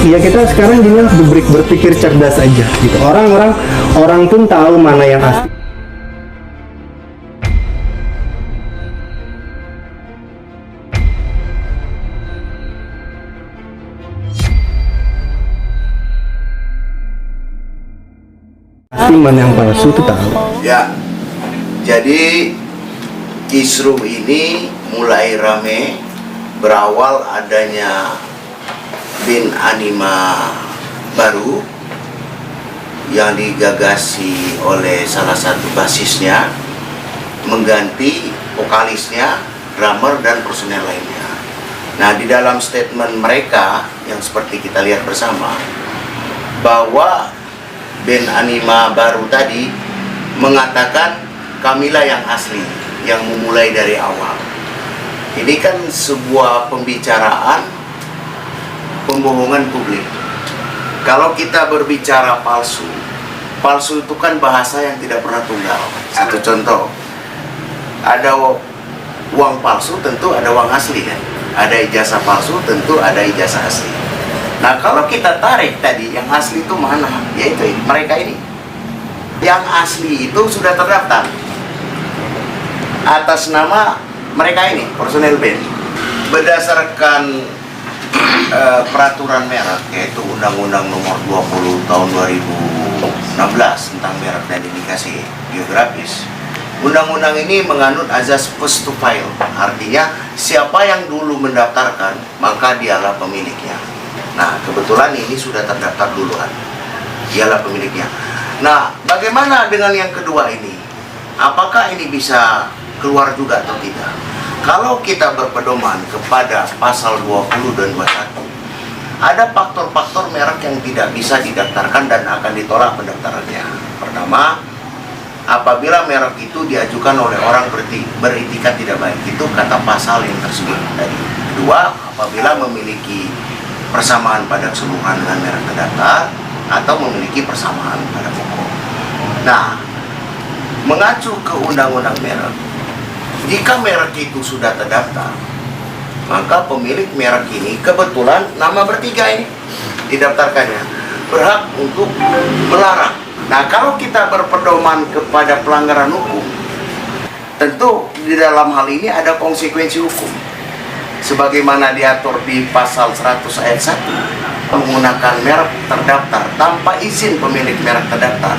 Ya kita sekarang gini berpikir cerdas aja gitu. Orang pun tahu mana yang asli. Asli mana yang palsu itu tahu. Ya, jadi kisruh ini mulai rame berawal adanya band anima baru yang digagasi oleh salah satu basisnya mengganti vokalisnya, drummer dan personel lainnya. Nah, di dalam statement mereka yang seperti kita lihat bersama bahwa band anima baru tadi mengatakan kamilah yang asli, yang memulai dari awal. Ini kan sebuah pembicaraan pembohongan publik. Kalau kita berbicara palsu, palsu itu kan bahasa yang tidak pernah tunggal. Satu contoh, ada uang palsu, tentu ada uang asli kan. Ada ijazah palsu, tentu ada ijazah asli. Nah, kalau kita tarik tadi, yang asli itu mana? Yaitu mereka ini. Yang asli itu sudah terdaftar atas nama mereka ini, personel band. Berdasarkan peraturan merek, yaitu Undang-Undang Nomor 20 Tahun 2016 tentang merek dan indikasi geografis. Undang-undang ini menganut azas first to file, artinya siapa yang dulu mendaftarkan maka dialah pemiliknya. Nah, kebetulan ini sudah terdaftar duluan, dialah pemiliknya. Nah, bagaimana dengan yang kedua ini? Apakah ini bisa keluar juga atau tidak? Kalau kita berpedoman kepada pasal 20 dan 21, ada faktor-faktor merek yang tidak bisa didaftarkan dan akan ditolak pendaftarannya. Pertama, apabila merek itu diajukan oleh orang beritikat tidak baik, itu kata pasal yang tersebut tadi. Kedua, apabila memiliki persamaan pada keseluruhan dengan merek terdaftar atau memiliki persamaan pada pokok. Nah, mengacu ke undang-undang merek, jika merek itu sudah terdaftar, maka pemilik merek ini kebetulan nama bertiga ini didaftarkannya berhak untuk melarang. Nah, kalau kita berpedoman kepada pelanggaran hukum, tentu di dalam hal ini ada konsekuensi hukum. Sebagaimana diatur di pasal 100 ayat 1, menggunakan merek terdaftar tanpa izin pemilik merek terdaftar,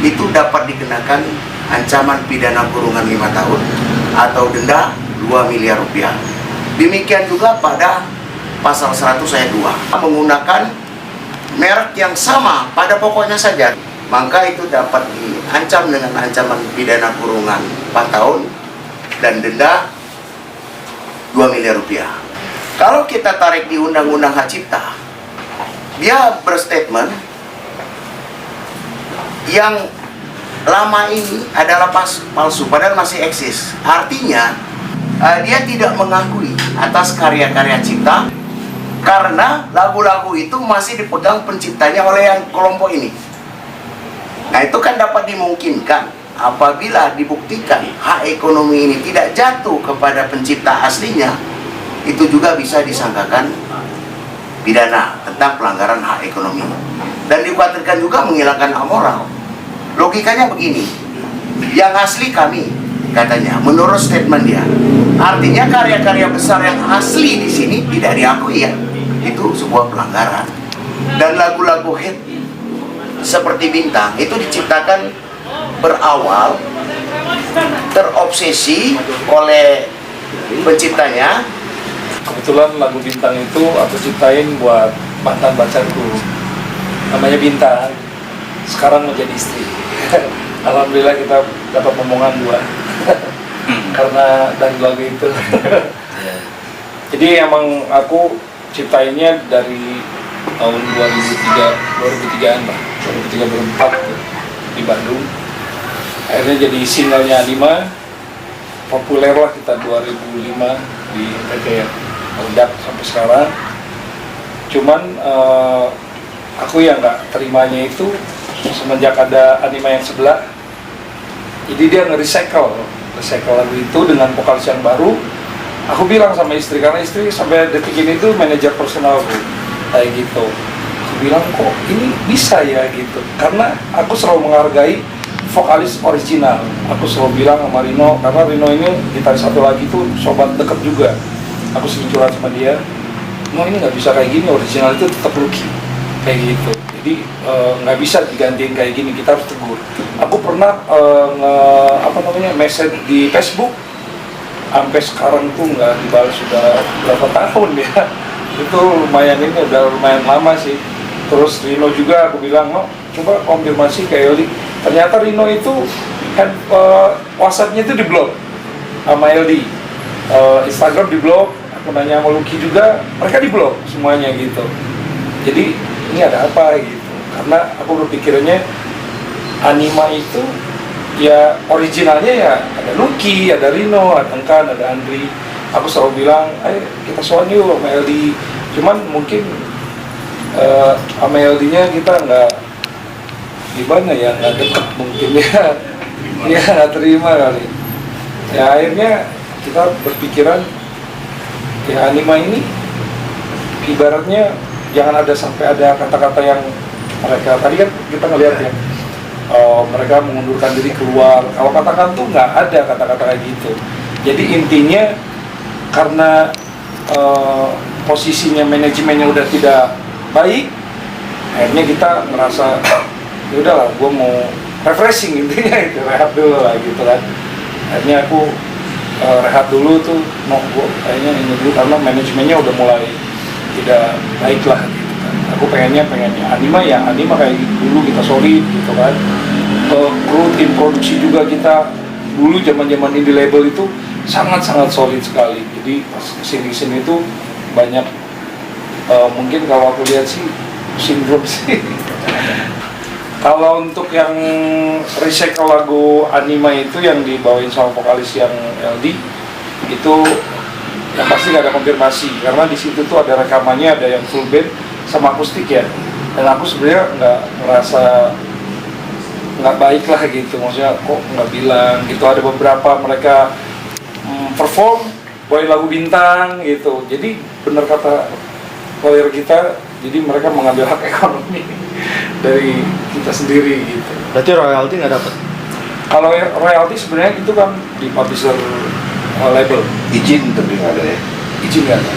itu dapat dikenakan ancaman pidana kurungan 5 tahun atau denda 2 miliar rupiah. Demikian juga pada pasal 100 ayat 2, menggunakan merek yang sama pada pokoknya saja, maka itu dapat diancam dengan ancaman pidana kurungan 4 tahun dan denda 2 miliar rupiah. Kalau kita tarik di Undang-Undang Hak Cipta, dia berstatement yang lama ini adalah palsu, padahal masih eksis. Artinya, dia tidak mengakui atas karya-karya cipta karena lagu-lagu itu masih dipegang penciptanya oleh yang kelompok ini. Nah, itu kan dapat dimungkinkan apabila dibuktikan hak ekonomi ini tidak jatuh kepada pencipta aslinya, itu juga bisa disangkakan pidana tentang pelanggaran hak ekonomi. Dan dikhawatirkan juga menghilangkan hak moral. Logikanya begini, yang asli kami, katanya, menurut statement dia. Artinya karya-karya besar yang asli di sini tidak diakui ya. Itu sebuah pelanggaran. Dan lagu-lagu hit seperti Bintang itu diciptakan berawal terobsesi oleh penciptanya. Kebetulan lagu Bintang itu aku ciptain buat mantan pacarku, namanya Bintang, sekarang menjadi istri. Alhamdulillah kita dapat omongan 2 karena dari lagu itu. Jadi emang aku ciptainnya dari tahun 2003-an lah, 2003-2004 di Bandung. Akhirnya jadi singlenya Anima, populer lah kita 2005 di MPK ya, meledak sampai sekarang. Cuman aku yang nggak terimanya itu semenjak ada Anima yang sebelah, jadi dia nge-recycle lagu itu dengan vokalis yang baru. Aku bilang sama istri, karena istri sampai detik ini tuh manajer personalku kayak gitu. Aku bilang kok ini bisa ya gitu, karena aku selalu menghargai vokalis original. Aku selalu bilang sama Rino, karena Rino ini gitaris satu lagi tuh sobat deket juga. Aku sering curhat sama dia, no ini nggak bisa kayak gini, original itu tetap Lucky kayak gitu. Jadi nggak bisa digantiin kayak gini, kita harus tegur. Aku pernah message di Facebook, sampai sekarang tuh nggak dibalas sudah berapa tahun ya. Itu lumayan, ini udah lumayan lama sih. Terus Rino juga aku bilang, no coba konfirmasi ke Eldi. Ternyata Rino itu WhatsApp-nya itu diblok sama Eldi, Instagram diblok, aku nanya sama Lucky juga, mereka diblok semuanya gitu. Jadi ini ada apa gitu? Karena aku berpikirnya Anima itu ya originalnya ya ada Lucky, ada Rino, ada Engkan, ada Andri. Aku selalu bilang, ayo kita soal yuk sama Eldi. Cuman mungkin sama Eldi-nya kita nggak gimana ya, nggak deket mungkin ya, ya nggak terima kali. Ya akhirnya kita berpikiran ya Anima ini ibaratnya jangan ada sampai ada kata-kata yang mereka tadi kan kita ngelihat ya, mereka mengundurkan diri keluar. Kalau katakan tuh nggak ada kata-kata kayak gitu. Jadi intinya karena posisinya manajemennya udah tidak baik, akhirnya kita merasa ya udahlah, gue mau refreshing, intinya itu rehat dulu lah gitu kan. Akhirnya aku rehat dulu tuh, mau gue kayaknya ini dulu karena manajemennya udah mulai tidak baik lah gitu kan. Aku pengennya Anima ya Anima kayak dulu, kita solid gitu kan. Kru tim produksi juga kita dulu zaman indie label itu sangat solid sekali. Jadi pas kesini itu banyak mungkin kalau aku lihat sih sindrom sih. Kalau untuk yang recycle lagu Anima itu yang dibawain sama vokalis yang LD itu yang pasti nggak ada konfirmasi, karena di situ tuh ada rekamannya, ada yang full band sama akustik ya. Dan aku sebenarnya nggak merasa nggak baik lah gitu, maksudnya kok nggak bilang gitu. Ada beberapa mereka perform bawain lagu bintang gitu. Jadi benar kata lawyer kita, jadi mereka mengambil hak ekonomi dari kita sendiri gitu. Berarti royalti nggak dapat? Kalau royalti sebenarnya itu kan di publisher label. Izin tapi nggak ada ya. Izin nggak ada.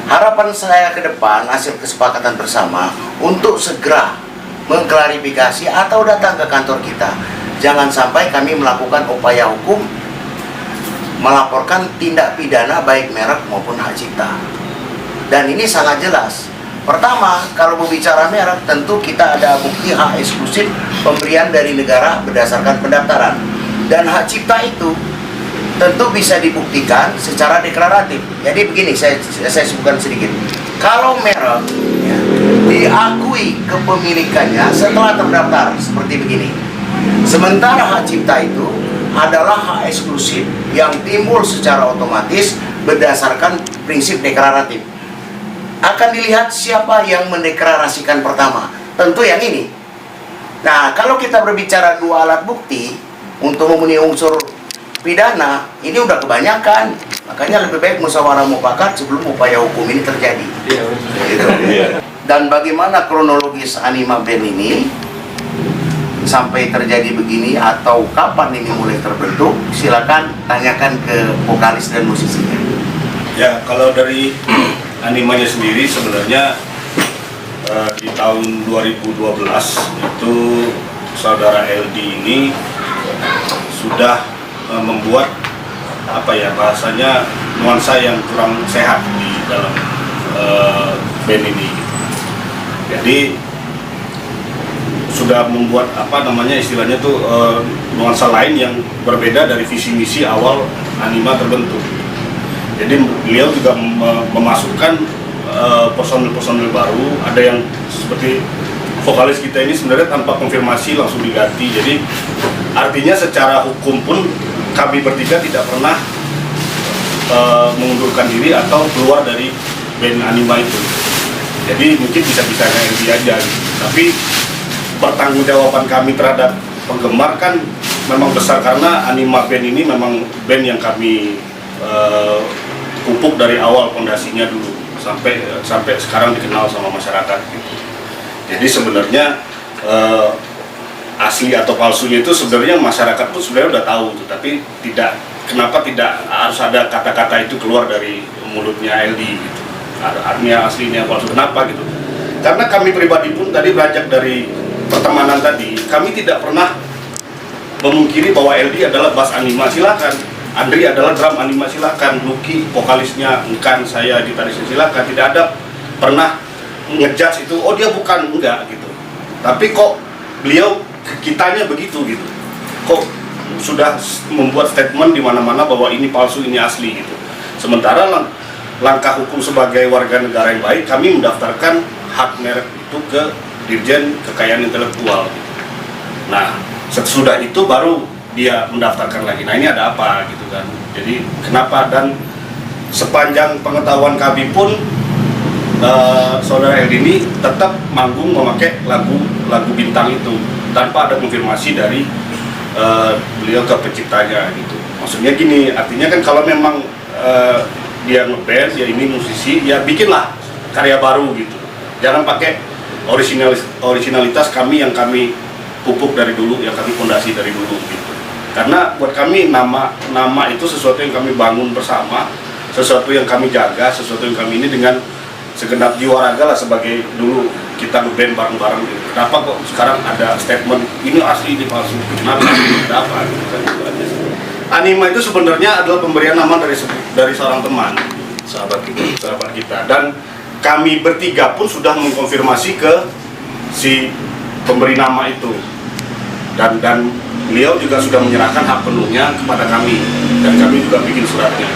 Harapan saya ke depan hasil kesepakatan bersama untuk segera mengklarifikasi atau datang ke kantor kita. Jangan sampai kami melakukan upaya hukum melaporkan tindak pidana baik merek maupun hak cipta. Dan ini sangat jelas. Pertama, kalau berbicara merek, tentu kita ada bukti hak eksklusif pemberian dari negara berdasarkan pendaftaran. Dan hak cipta itu tentu bisa dibuktikan secara deklaratif. Jadi begini, saya sebutkan sedikit. Kalau merek ya, diakui kepemilikannya setelah terdaftar seperti begini. Sementara hak cipta itu adalah hak eksklusif yang timbul secara otomatis berdasarkan prinsip deklaratif. Akan dilihat siapa yang mendeklarasikan pertama, tentu yang ini. Nah, kalau kita berbicara dua alat bukti untuk memenuhi unsur pidana, ini udah kebanyakan. Makanya lebih baik musyawarah mufakat sebelum upaya hukum ini terjadi. Gitu. Dan bagaimana kronologis Anima Band ini sampai terjadi begini atau kapan ini mulai terbentuk, silakan tanyakan ke vokalis dan musisinya. Ya, kalau dari Animanya sendiri sebenarnya di tahun 2012 itu saudara LD ini sudah membuat apa ya bahasanya nuansa yang kurang sehat di dalam band ini. Jadi sudah membuat apa namanya istilahnya tuh nuansa lain yang berbeda dari visi misi awal Anima terbentuk. Jadi beliau juga memasukkan personil-personil baru, ada yang seperti vokalis kita ini sebenarnya tanpa konfirmasi langsung diganti. Jadi artinya secara hukum pun kami bertiga tidak pernah mengundurkan diri atau keluar dari band Anima itu. Jadi mungkin bisa-bisanya LD aja gitu. Tapi pertanggungjawaban kami terhadap penggemar kan memang besar, karena Anima Band ini memang band yang kami pupuk dari awal fondasinya dulu sampai sekarang dikenal sama masyarakat gitu. Jadi sebenarnya asli atau palsunya itu sebenarnya masyarakat pun sebenarnya udah tahu, tapi kenapa tidak harus ada kata-kata itu keluar dari mulutnya LD gitu. Artinya aslinya palsu, kenapa gitu? Karena kami pribadi pun tadi beranjak dari pertemanan tadi, kami tidak pernah memungkiri bahwa LD adalah bass anima, silakan. Andri adalah drum anima, silakan. Lucky vokalisnya, Engkan, saya gitarisnya, silakan. Tidak ada pernah ngejudge itu, oh dia bukan, enggak gitu. Tapi kok beliau kitanya begitu gitu. Kok sudah membuat statement di mana-mana bahwa ini palsu, ini asli gitu. Sementara langkah hukum sebagai warga negara yang baik, kami mendaftarkan hak merek itu ke Dirjen Kekayaan Intelektual. Nah, sesudah itu baru dia mendaftarkan lagi. Nah, ini ada apa gitu kan. Jadi kenapa, dan sepanjang pengetahuan kami pun saudara LD ini tetap manggung memakai lagu Bintang itu tanpa ada konfirmasi dari beliau ke penciptanya gitu. Maksudnya gini, artinya kan kalau memang dia ngeband, ya ini musisi, ya bikinlah karya baru gitu. Jangan pakai originalitas kami yang kami pupuk dari dulu, yang kami fondasi dari dulu gitu. Karena buat kami nama itu sesuatu yang kami bangun bersama, sesuatu yang kami jaga, sesuatu yang kami ini dengan segenap jiwa raga lah, sebagai dulu kita ngeband bareng-bareng gitu. Kenapa kok sekarang ada statement ini asli, ini palsu? Kenapa? Ada apa? Gitu kan, gitu aja. Anima itu sebenarnya adalah pemberian nama dari seorang teman, sahabat kita. Dan kami bertiga pun sudah mengkonfirmasi ke si pemberi nama itu. Dan beliau juga sudah menyerahkan hak penuhnya kepada kami, dan kami juga bikin suratnya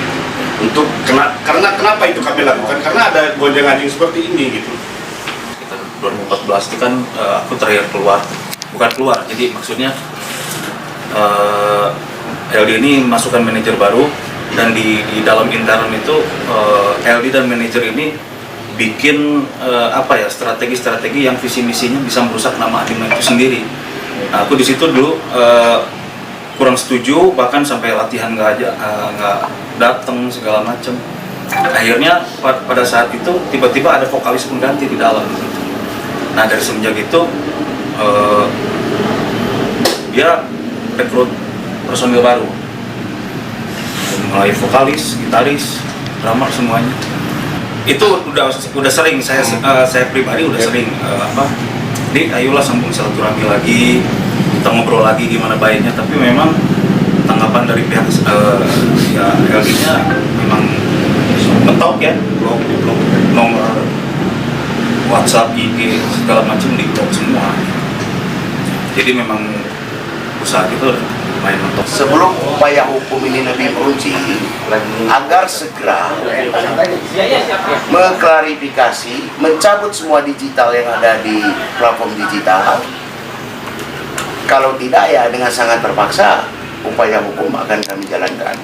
untuk karena kenapa itu kami lakukan, karena ada gonjang-ganjing seperti ini gitu. 2014 itu kan aku terakhir keluar, jadi maksudnya LD ini masukkan manajer baru, dan di dalam intern itu LD dan manajer ini bikin strategi-strategi yang visi misinya bisa merusak nama Anima itu sendiri. Nah, aku di situ dulu kurang setuju, bahkan sampai latihan nggak datang segala macam. Akhirnya pada saat itu tiba-tiba ada vokalis pengganti di dalam. Nah, dari semenjak itu dia rekrut personil baru, mulai vokalis, gitaris, drummer, semuanya. Itu udah sering saya pribadi udah sering Dik, ayolah sambung silaturahmi lagi, kita ngobrol lagi gimana baiknya. Tapi memang tanggapan dari pihak ya LD-nya memang mentok ya, blok nomor WhatsApp, IG segala macam di blok semua. Jadi memang usaha itu main mentok. Sebelum upaya hukum ini lebih meruncing, agar segera mengklarifikasi, mencabut semua digital yang ada di platform digital. Kalau tidak, ya dengan sangat terpaksa upaya hukum akan kami jalankan.